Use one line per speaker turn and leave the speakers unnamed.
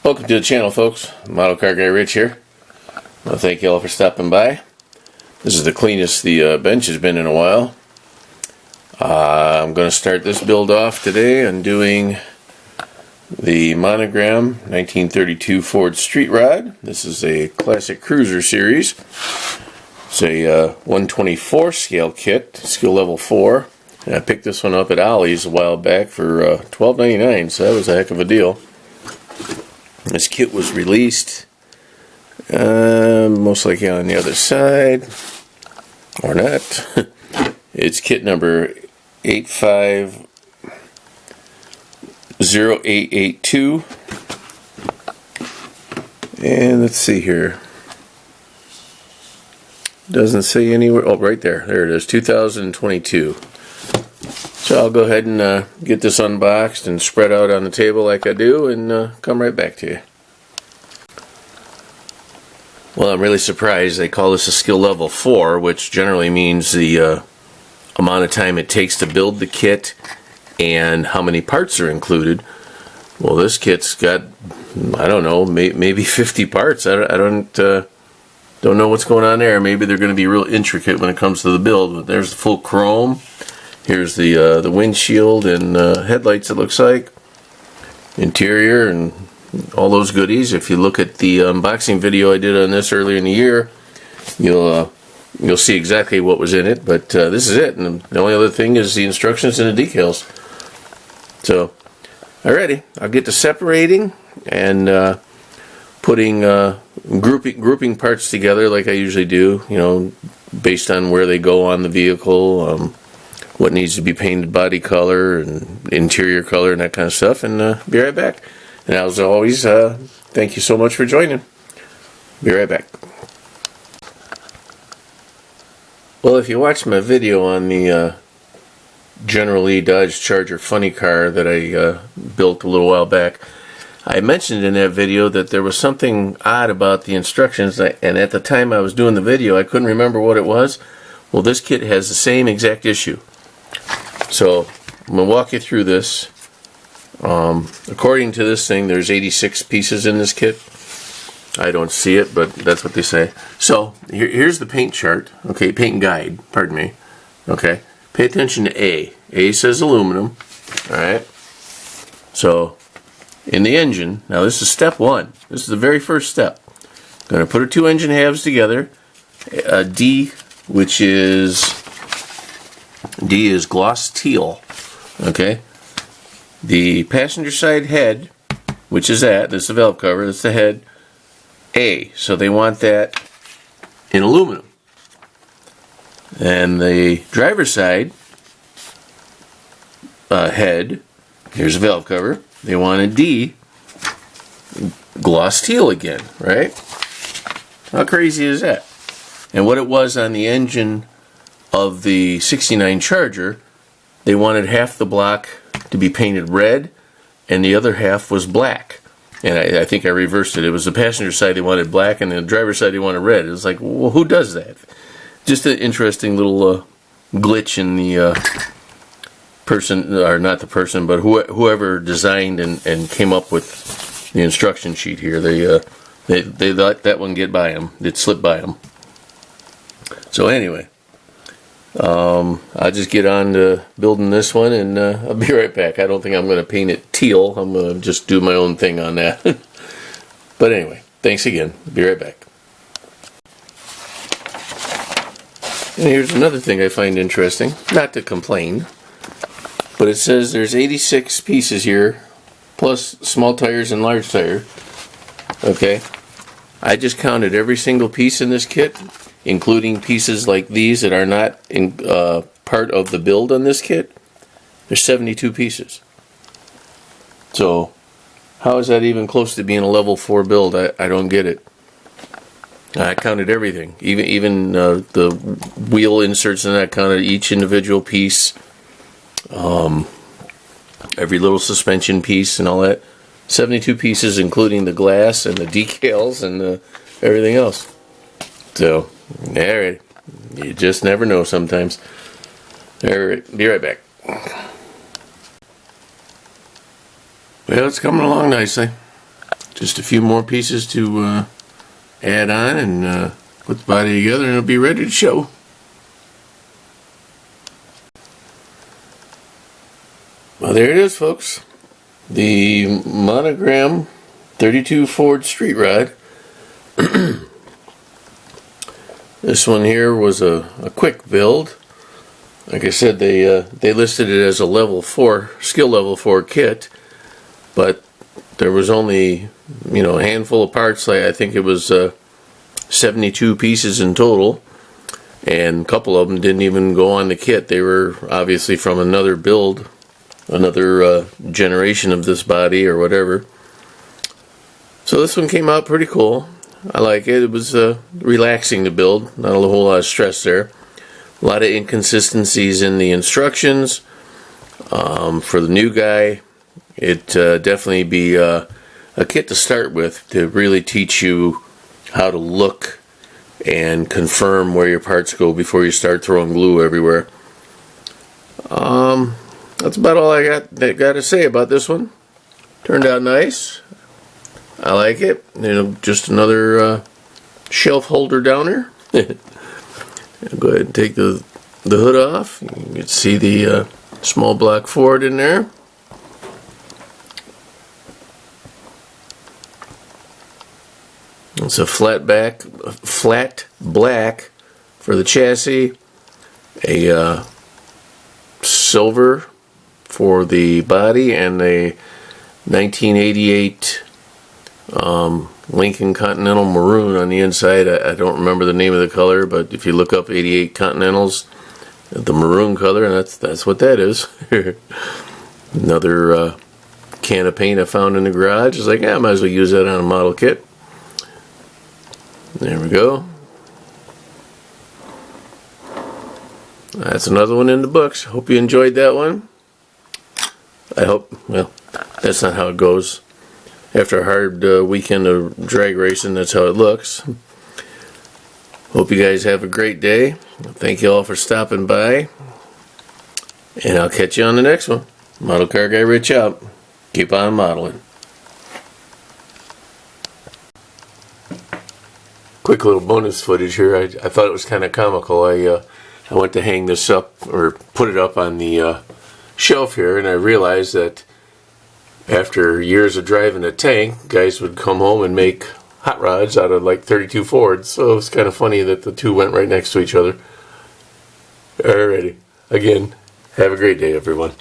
Welcome to the channel, folks. Model Car Guy Rich here. Well, thank you all for stopping by. This is the cleanest the bench has been in a while. I'm going to start this build off today on doing the Monogram 1932 Ford Street Rod. This is a classic cruiser series. It's a 124 scale kit, skill level 4. And I picked this one up at Ollie's a while back for $12.99, so that was a heck of a deal. This kit was released most likely on the other side, or not. It's kit number 850882, and let's see here. Doesn't say anywhere. Oh, right there. There it is. 2022. So I'll go ahead and get this unboxed and spread out on the table like I do, and come right back to you. Well, I'm really surprised they call this a skill level 4, which generally means the amount of time it takes to build the kit and how many parts are included. Well, this kit's got, I don't know, maybe 50 parts. I don't know what's going on there. Maybe they're going to be real intricate when it comes to the build. But there's the full chrome. Here's the windshield and headlights, it looks like. Interior and all those goodies. If you look at the unboxing video I did on this earlier in the year, you'll see exactly what was in it. But this is it. And the only other thing is the instructions and the decals. So, alrighty. I'll get to separating and putting grouping parts together like I usually do. You know, based on where they go on the vehicle. What needs to be painted, body color and interior color and that kind of stuff, and be right back. And as always, thank you so much for joining. Be right back. Well, if you watched my video on the General Lee Dodge Charger funny car that I built a little while back, I mentioned in that video that there was something odd about the instructions, and at the time I was doing the video I couldn't remember what it was. Well, this kit has the same exact issue. So I'm going to walk you through this. According to this thing, there's 86 pieces in this kit. I don't see it, but that's what they say. So here's the paint chart. Okay, paint guide, pardon me. Okay, pay attention to A. A says aluminum. Alright. So in the engine, now this is step 1. This is the very first step. I'm going to put our two engine halves together. D, which is gloss teal. Okay. The passenger side head, which is this is the valve cover, that's the head, A. So they want that in aluminum. And the driver's side head, here's the valve cover, they want a D, gloss teal again, right? How crazy is that? And what it was on the engine of the 69 Charger, they wanted half the block to be painted red and the other half was black. And I think I reversed it. It was the passenger side they wanted black and the driver's side they wanted red. It was like, well, who does that? Just an interesting little glitch in the person, or not the person, but whoever designed and came up with the instruction sheet here. They let that one get by them. It slipped by them. So anyway, I'll just get on to building this one, and I'll be right back. I don't think I'm going to paint it teal. I'm going to just do my own thing on that. But anyway, thanks again. Be right back. And here's another thing I find interesting. Not to complain, but it says there's 86 pieces here, plus small tires and large tire. Okay. I just counted every single piece in this kit, including pieces like these that are not in, part of the build on this kit. There's 72 pieces. So how is that even close to being a level 4 build? I don't get it. I counted everything, even the wheel inserts, and I counted each individual piece, every little suspension piece and all that. 72 pieces, including the glass and the decals and everything else. So, alright, you just never know sometimes. Alright, be right back. Well, it's coming along nicely. Just a few more pieces to add on and put the body together, and it'll be ready to show. Well, there it is, folks. The Monogram 32 Ford Street Rod. This one here was a quick build. Like I said, they listed it as a level 4, skill level 4 kit, but there was only, a handful of parts. Like I think it was 72 pieces in total, and a couple of them didn't even go on the kit. They were obviously from another build, another generation of this body or whatever. So this one came out pretty cool. I like it. It was relaxing to build, not a whole lot of stress there. A lot of inconsistencies in the instructions. For the new guy, it definitely be a kit to start with to really teach you how to look and confirm where your parts go before you start throwing glue everywhere. That's about all I got to say about this one. Turned out nice. I like it. Just another shelf holder downer. Go ahead and take the hood off. You can see the small block Ford in there. It's a flat black for the chassis, a silver for the body, and a 1988 Lincoln Continental maroon on the inside. I don't remember the name of the color, but if you look up 88 Continentals, the maroon color, and that's what that is. Another can of paint I found in the garage. It's like, I might as well use that on a model kit. There we go. That's another one in the books. Hope you enjoyed that one. I hope, well, that's not how it goes. After a hard weekend of drag racing, that's how it looks. Hope you guys have a great day. Thank you all for stopping by. And I'll catch you on the next one. Model Car Guy Rich out. Keep on modeling. Quick little bonus footage here. I thought it was kind of comical. I went to hang this up, or put it up on the shelf here, and I realized that after years of driving a tank, guys would come home and make hot rods out of like 32 Fords. So it's kind of funny that the two went right next to each other. Alrighty. Again, have a great day, everyone.